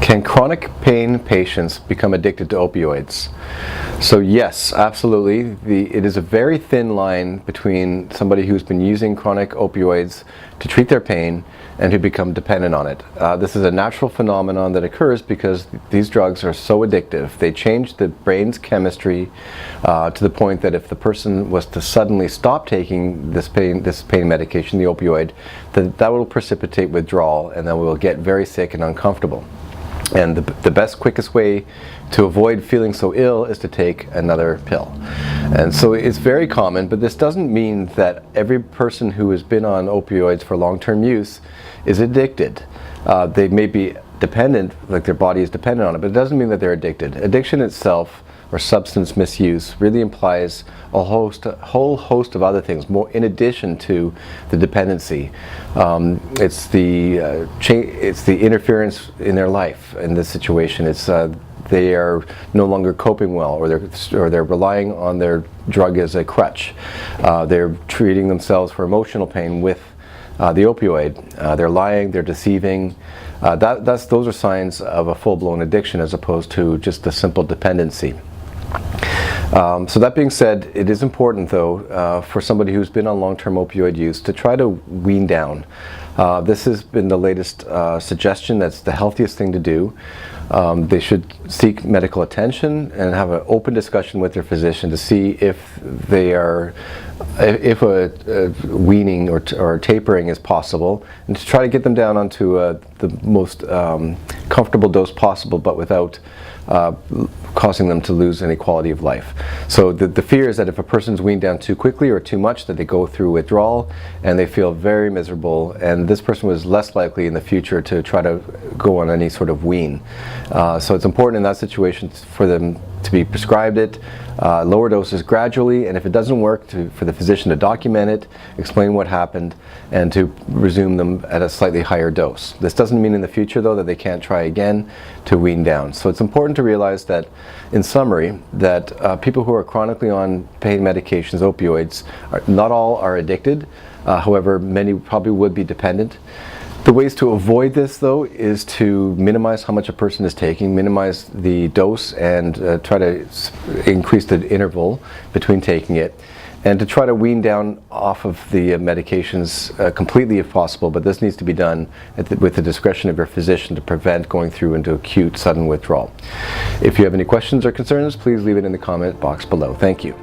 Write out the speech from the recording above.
Can chronic pain patients become addicted to opioids? So yes, absolutely. It is a very thin line between somebody who's been using chronic opioids to treat their pain and who become dependent on it. This is a natural phenomenon that occurs because these drugs are so addictive. They change the brain's chemistry to the point that if the person was to suddenly stop taking this pain medication, the opioid, that will precipitate withdrawal, and then we will get very sick and uncomfortable. And the best, quickest way to avoid feeling so ill is to take another pill. And so it's very common, but this doesn't mean that every person who has been on opioids for long-term use is addicted. They may be dependent, like their body is dependent on it, but it doesn't mean that they're addicted. Addiction itself, or substance misuse, really implies a whole host of other things, more in addition to the dependency. It's the interference in their life in this situation. It's they are no longer coping well, or they're relying on their drug as a crutch. They're treating themselves for emotional pain with the opioid. They're lying, they're deceiving. Those are signs of a full-blown addiction as opposed to just a simple dependency. So that being said, it is important though for somebody who's been on long-term opioid use to try to wean down. This has been the latest suggestion. That's the healthiest thing to do. They should seek medical attention and have an open discussion with their physician to see if a weaning or tapering is possible, and to try to get them down onto the most comfortable dose possible, but without causing them to lose any quality of life. So the fear is that if a person's weaned down too quickly or too much, that they go through withdrawal and they feel very miserable, and this person was less likely in the future to try to go on any sort of wean. So it's important in that situation for them to be prescribed it, lower doses gradually, and if it doesn't work, for the physician to document it, explain what happened, and to resume them at a slightly higher dose. This doesn't mean in the future though that they can't try again to wean down. So it's important to realize that, in summary, that people who are chronically on pain medications, opioids, not all are addicted. However, many probably would be dependent. The ways to avoid this though is to minimize how much a person is taking, minimize the dose, and try to increase the interval between taking it, and to try to wean down off of the medications completely if possible, but this needs to be done with the discretion of your physician to prevent going through into acute sudden withdrawal. If you have any questions or concerns, please leave it in the comment box below. Thank you.